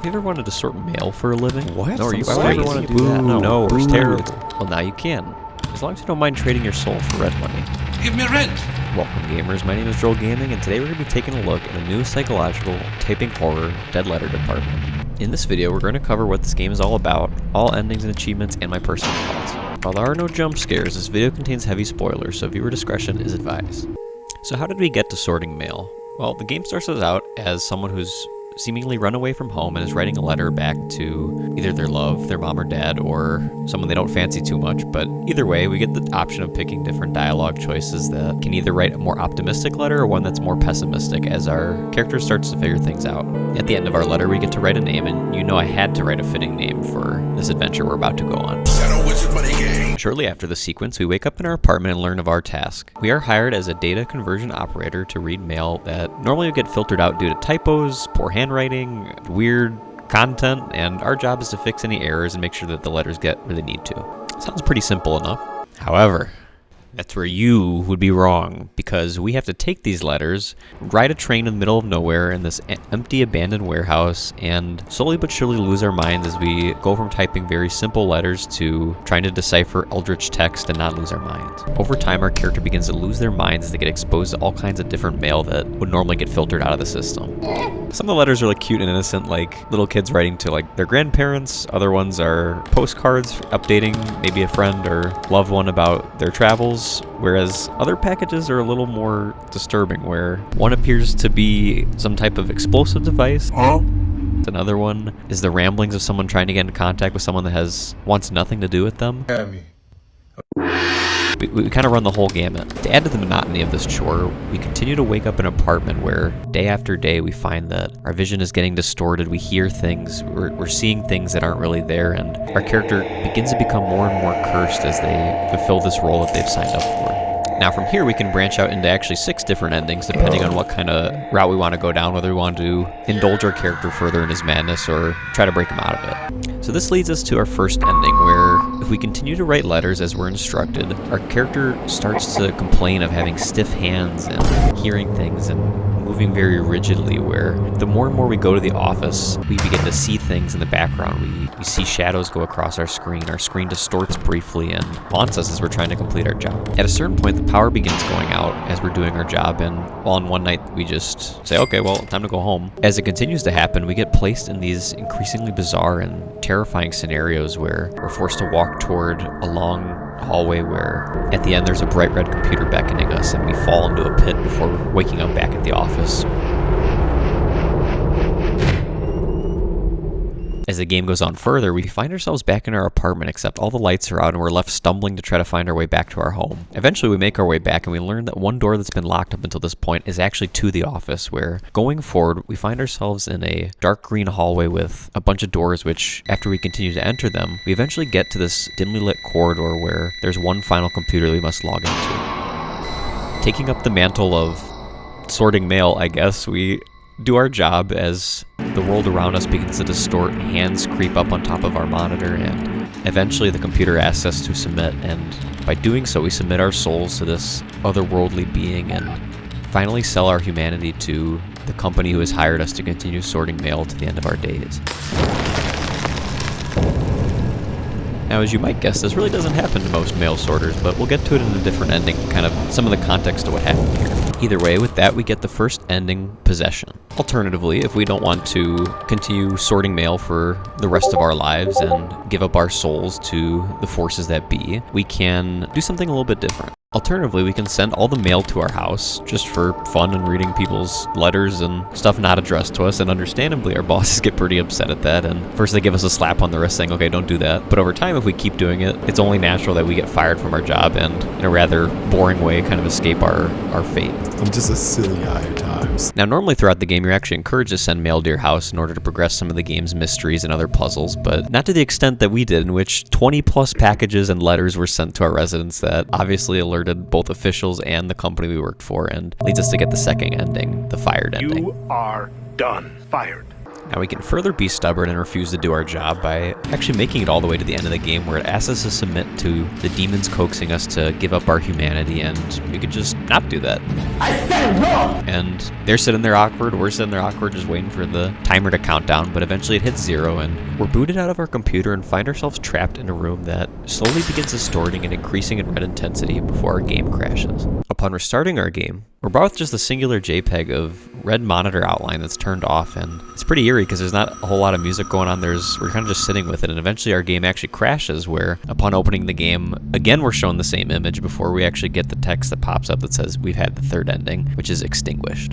you ever wanted to sort mail for a living? What? No, are you Why would would ever I want to do do that? that? No, it's Boo. terrible. Well, now you can. As long as you don't mind trading your soul for red money. Give me rent. Welcome, gamers. My name is Joel Gaming, and today we're going to be taking a look at a new psychological, typing horror, dead letter department. In this video, we're going to cover what this game is all about, all endings and achievements, and my personal thoughts. While there are no jump scares, this video contains heavy spoilers, so viewer discretion is advised. So how did we get to sorting mail? Well, the game starts us out as someone who's seemingly run away from home and is writing a letter back to either their love, their mom or dad, or someone they don't fancy too much. But either way, we get the option of picking different dialogue choices that can either write a more optimistic letter or one that's more pessimistic as our character starts to figure things out. At the end of our letter, we get to write a name, and you know I had to write a fitting name for this adventure we're about to go on. Shortly after the sequence, we wake up in our apartment and learn of our task. We are hired as a data conversion operator to read mail that normally would get filtered out due to typos, poor handwriting, weird content, and our job is to fix any errors and make sure that the letters get where they need to. Sounds pretty simple enough. However, that's where you would be wrong, because we have to take these letters, ride a train in the middle of nowhere in this empty abandoned warehouse, and slowly but surely lose our minds as we go from typing very simple letters to trying to decipher eldritch text and not lose our minds. Over time, our character begins to lose their minds as they get exposed to all kinds of different mail that would normally get filtered out of the system. Some of the letters are like cute and innocent, like little kids writing to like their grandparents. Other ones are postcards updating maybe a friend or loved one about their travels, whereas other packages are a little more disturbing, where one appears to be some type of explosive device. Another one is the ramblings of someone trying to get in contact with someone that wants nothing to do with them. We kind of run the whole gamut. To add to the monotony of this chore, we continue to wake up in an apartment where day after day we find that our vision is getting distorted, we hear things, we're seeing things that aren't really there, and our character begins to become more and more cursed as they fulfill this role that they've signed up for. Now from here we can branch out into actually 6 different endings depending on what kind of route we want to go down, whether we want to indulge our character further in his madness or try to break him out of it. So this leads us to our first ending, where if we continue to write letters as we're instructed, our character starts to complain of having stiff hands and hearing things and moving very rigidly, where the more and more we go to the office, we begin to see things in the background. We see shadows go across our screen distorts briefly and haunts us as we're trying to complete our job. At a certain point, the power begins going out as we're doing our job, and on one night we just say, okay, well, time to go home. As it continues to happen, we get placed in these increasingly bizarre and terrifying scenarios where we're forced to walk toward a long hallway where at the end there's a bright red computer beckoning us, and we fall into a pit before waking up back at the office. As the game goes on further, we find ourselves back in our apartment, except all the lights are out and we're left stumbling to try to find our way back to our home. Eventually we make our way back and we learn that one door that's been locked up until this point is actually to the office, where going forward we find ourselves in a dark green hallway with a bunch of doors, which after we continue to enter them, we eventually get to this dimly lit corridor where there's one final computer we must log into. Taking up the mantle of sorting mail, I guess, we do our job as the world around us begins to distort, hands creep up on top of our monitor, and eventually the computer asks us to submit, and by doing so we submit our souls to this otherworldly being and finally sell our humanity to the company who has hired us to continue sorting mail to the end of our days. Now, as you might guess, this really doesn't happen to most mail sorters, but we'll get to it in a different ending, kind of some of the context of what happened here. Either way, with that, we get the first ending, possession. Alternatively, if we don't want to continue sorting mail for the rest of our lives and give up our souls to the forces that be, we can do something a little bit different. Alternatively, we can send all the mail to our house just for fun and reading people's letters and stuff not addressed to us, and understandably our bosses get pretty upset at that, and first they give us a slap on the wrist saying, okay, don't do that. But over time, if we keep doing it, it's only natural that we get fired from our job and in a rather boring way kind of escape our fate. I'm just a silly guy at times. Now normally throughout the game you're actually encouraged to send mail to your house in order to progress some of the game's mysteries and other puzzles, but not to the extent that we did, in which 20 plus packages and letters were sent to our residence that obviously alerted both officials and the company we worked for, and leads us to get the second ending, the fired ending. You are done. Fired. Now we can further be stubborn and refuse to do our job by actually making it all the way to the end of the game where it asks us to submit to the demons coaxing us to give up our humanity, and we could just not do that. I said wrong! And they're sitting there awkward, we're sitting there awkward, just waiting for the timer to count down, but eventually it hits 0 and we're booted out of our computer and find ourselves trapped in a room that slowly begins distorting and increasing in red intensity before our game crashes. Upon restarting our game, we're brought with just a singular JPEG of red monitor outline that's turned off, and it's pretty eerie because there's not a whole lot of music going on. We're kind of just sitting with it, and eventually our game actually crashes where upon opening the game, again we're shown the same image before we actually get the text that pops up that says we've had the third ending, which is extinguished.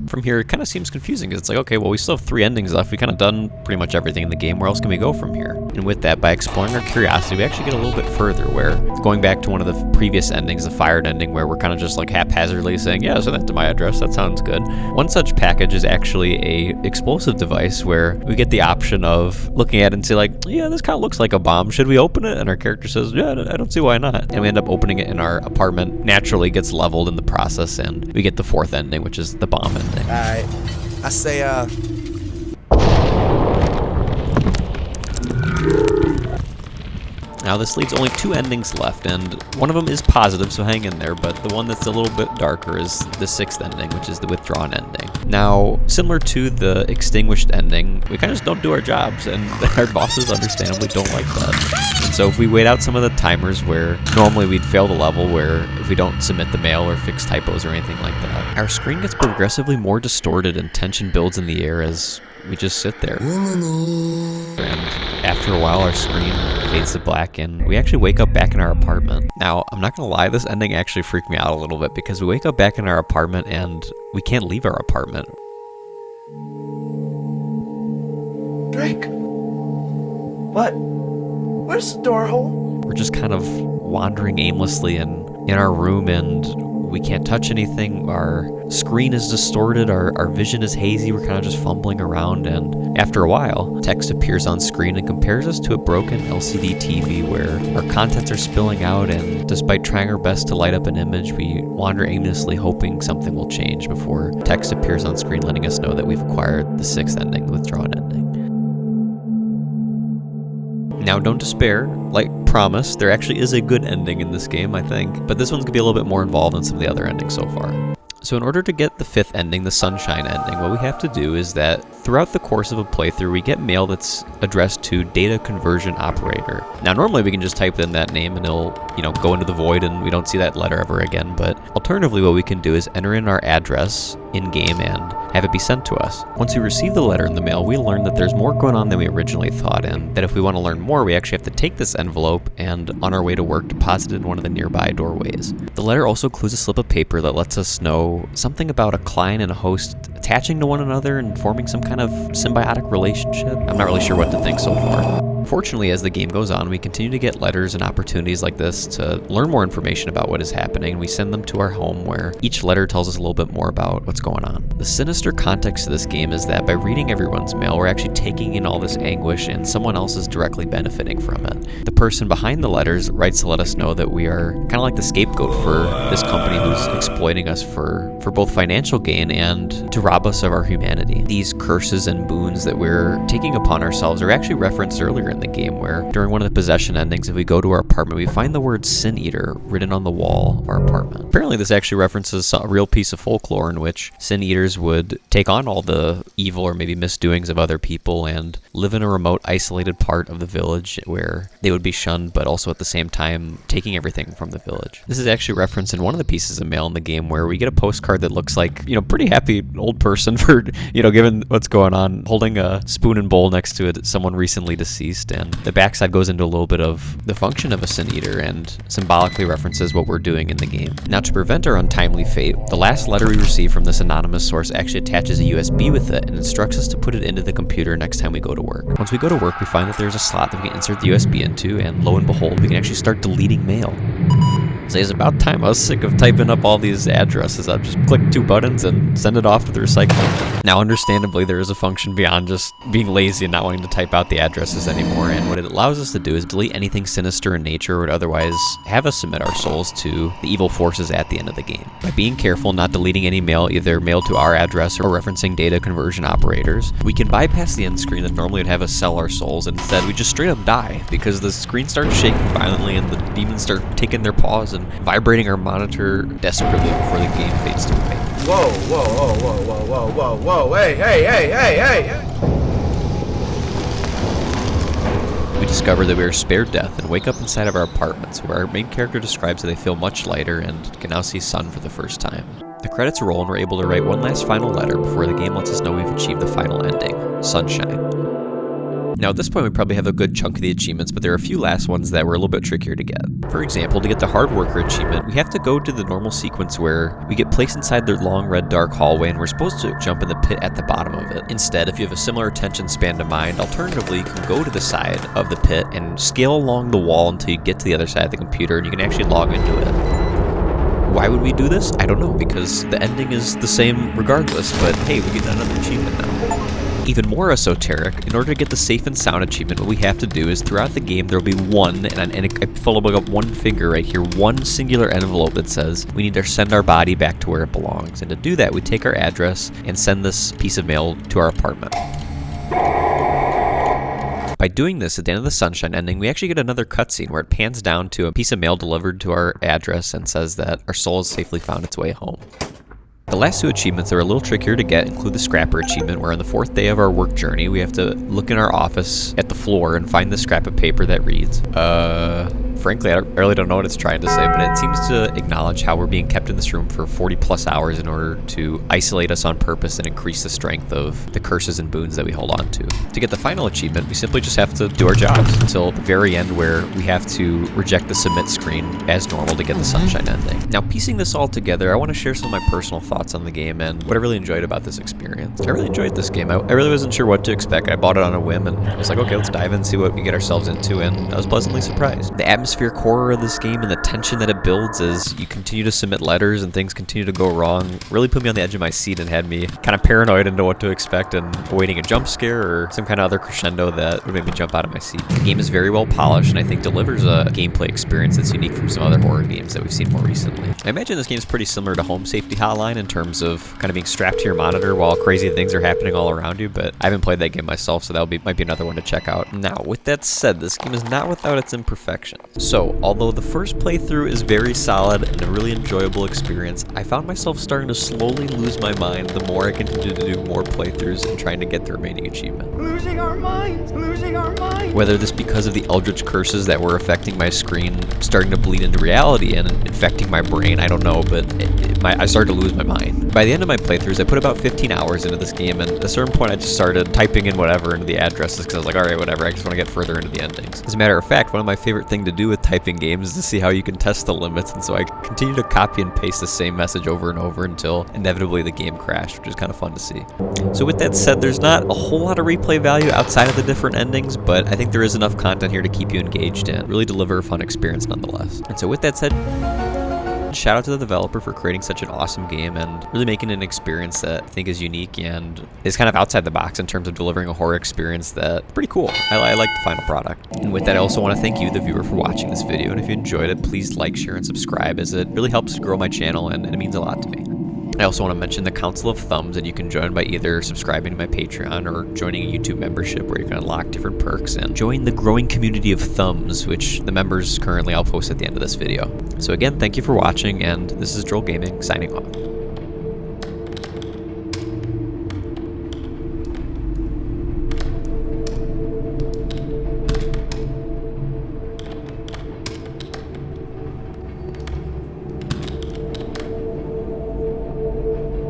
From here, it kind of seems confusing because it's like, okay, well, we still have 3 endings left. We kind of done pretty much everything in the game. Where else can we go from here? And with that, by exploring our curiosity, we actually get a little bit further where going back to one of the previous endings, the fired ending, where we're kind of just like haphazardly saying, yeah, send that to my address. That sounds good. One such package is actually a explosive device where we get the option of looking at it and say like, yeah, this kind of looks like a bomb. Should we open it? And our character says, yeah, I don't see why not. And we end up opening it in our apartment. Naturally gets leveled in the process, and we get the 4th ending, which is the bomb ending. Alright, I say, Now this leaves only 2 endings left, and one of them is positive, so hang in there, but the one that's a little bit darker is the 6th ending, which is the Withdrawn Ending. Now, similar to the Extinguished Ending, we kind of just don't do our jobs, and our bosses understandably don't like that. And so if we wait out some of the timers where normally we'd fail the level, where if we don't submit the mail or fix typos or anything like that, our screen gets progressively more distorted and tension builds in the air as we just sit there. And after a while, our screen fades to black, and we actually wake up back in our apartment. Now, I'm not gonna lie, this ending actually freaked me out a little bit because we wake up back in our apartment and we can't leave our apartment. Drake. What? Where's the door hole? We're just kind of wandering aimlessly in our room, and we can't touch anything. Our screen is distorted, our vision is hazy, we're kind of just fumbling around, and after a while, text appears on screen and compares us to a broken LCD TV where our contents are spilling out, and despite trying our best to light up an image, we wander aimlessly hoping something will change before text appears on screen letting us know that we've acquired the 6th ending, the Withdrawn Ending. Now, don't despair. Like promised, there actually is a good ending in this game, I think, but this one's gonna be a little bit more involved than some of the other endings so far. So in order to get the 5th ending, the Sunshine Ending, what we have to do is that throughout the course of a playthrough, we get mail that's addressed to Data Conversion Operator. Now, normally we can just type in that name and it'll, go into the void and we don't see that letter ever again, but alternatively what we can do is enter in our address in-game and have it be sent to us. Once we receive the letter in the mail, we learn that there's more going on than we originally thought, and that if we want to learn more, we actually have to take this envelope and, on our way to work, deposit it in one of the nearby doorways. The letter also includes a slip of paper that lets us know something about a client and a host attaching to one another and forming some kind of symbiotic relationship. I'm not really sure what to think so far. Fortunately, as the game goes on, we continue to get letters and opportunities like this to learn more information about what is happening, and we send them to our home where each letter tells us a little bit more about what's going on. The sinister context of this game is that by reading everyone's mail, we're actually taking in all this anguish and someone else is directly benefiting from it. The person behind the letters writes to let us know that we are kind of like the scapegoat for this company who's exploiting us for both financial gain and to rob us of our humanity. These curses and boons that we're taking upon ourselves are actually referenced earlier in the game, where during one of the possession endings, if we go to our apartment, we find the word Sin Eater written on the wall of our apartment. Apparently this actually references a real piece of folklore in which Sin Eaters would take on all the evil or maybe misdoings of other people and live in a remote, isolated part of the village where they would be shunned, but also at the same time taking everything from the village. This is actually referenced in one of the pieces of mail in the game where we get a postcard that looks like, pretty happy old person for, given what's going on, holding a spoon and bowl next to it, someone recently deceased, and the backside goes into a little bit of the function of a Sin Eater and symbolically references what we're doing in the game. Now, to prevent our untimely fate, the last letter we receive from this anonymous source actually attaches a USB with it and instructs us to put it into the computer next time we go to work. Once we go to work, we find that there's a slot that we can insert the USB into, and lo and behold, we can actually start deleting mail. So it's about time. I was sick of typing up all these addresses. I'd just click 2 buttons and send it off to the recycling. Now, understandably, there is a function beyond just being lazy and not wanting to type out the addresses anymore, and what it allows us to do is delete anything sinister in nature or would otherwise have us submit our souls to the evil forces at the end of the game. By being careful, not deleting any mail, either mailed to our address or referencing data conversion operators, we can bypass the end screen that normally would have us sell our souls, and instead we just straight up die, because the screen starts shaking violently and the demons start taking their paws and vibrating our monitor desperately before the game fades to white. Whoa, whoa, whoa, whoa, whoa, whoa, whoa, whoa, hey, hey, hey, hey, hey! We discover that we are spared death and wake up inside of our apartments, where our main character describes that they feel much lighter and can now see sun for the first time. The credits roll and we're able to write one last final letter before the game lets us know we've achieved the final ending, sunshine. Now at this point we probably have a good chunk of the achievements, but there are a few last ones that were a little bit trickier to get. For example, to get the hard worker achievement, we have to go to the normal sequence where we get placed inside the long red dark hallway and we're supposed to jump in the pit at the bottom of it. Instead, if you have a similar attention span to mine, alternatively you can go to the side of the pit and scale along the wall until you get to the other side of the computer and you can actually log into it. Why would we do this? I don't know, because the ending is the same regardless, but hey, we get another achievement now. Even more esoteric, in order to get the safe and sound achievement, what we have to do is throughout the game there will be one, and I follow up one finger right here, one singular envelope that says we need to send our body back to where it belongs. And to do that, we take our address and send this piece of mail to our apartment. By doing this, at the end of the sunshine ending, we actually get another cutscene where it pans down to a piece of mail delivered to our address and says that our soul has safely found its way home. The last 2 achievements that are a little trickier to get include the Scrapper achievement, where on the 4th day of our work journey, we have to look in our office at the floor and find the scrap of paper that reads, frankly, I really don't know what it's trying to say, but it seems to acknowledge how we're being kept in this room for 40 plus hours in order to isolate us on purpose and increase the strength of the curses and boons that we hold on to. To get the final achievement, we simply just have to do our jobs until the very end, where we have to reject the submit screen as normal to get the sunshine ending. Now, piecing this all together, I want to share some of my personal thoughts on the game and what I really enjoyed about this experience. I really enjoyed this game. I really wasn't sure what to expect. I bought it on a whim and I was like, okay, let's dive in and see what we get ourselves into, and I was pleasantly surprised. The atmospheric horror of this game and the tension that it builds as you continue to submit letters and things continue to go wrong really put me on the edge of my seat and had me kind of paranoid into what to expect and awaiting a jump scare or some kind of other crescendo that would make me jump out of my seat. The game is very well polished and I think delivers a gameplay experience that's unique from some other horror games that we've seen more recently. I imagine this game is pretty similar to Home Safety Hotline in terms of kind of being strapped to your monitor while crazy things are happening all around you, but I haven't played that game myself, so might be another one to check out. Now, with that said, this game is not without its imperfections. So, although the first playthrough is very solid and a really enjoyable experience, I found myself starting to slowly lose my mind the more I continued to do more playthroughs and trying to get the remaining achievement. Losing our minds! Losing our minds! Whether this because of the eldritch curses that were affecting my screen starting to bleed into reality and infecting my brain, I don't know, but I started to lose my mind. By the end of my playthroughs, I put about 15 hours into this game, and at a certain point I just started typing in whatever into the addresses because I was like, alright, whatever, I just want to get further into the endings. As a matter of fact, one of my favorite things to do with typing games is to see how you can test the limits, and so I continue to copy and paste the same message over and over until inevitably the game crashed, which is kind of fun to see. So with that said, there's not a whole lot of replay value outside of the different endings, but I think there is enough content here to keep you engaged and really deliver a fun experience nonetheless. And so with that said, shout out to the developer for creating such an awesome game and really making an experience that I think is unique and is kind of outside the box in terms of delivering a horror experience that's pretty cool. I like the final product. And with that, I also want to thank you, the viewer, for watching this video. And if you enjoyed it, please like, share, and subscribe, as it really helps grow my channel and it means a lot to me. I also want to mention the Council of Thumbs, and you can join by either subscribing to my Patreon or joining a YouTube membership where you can unlock different perks and join the growing community of thumbs, which the members currently I'll post at the end of this video. So again, thank you for watching, and this is Droll Gaming signing off.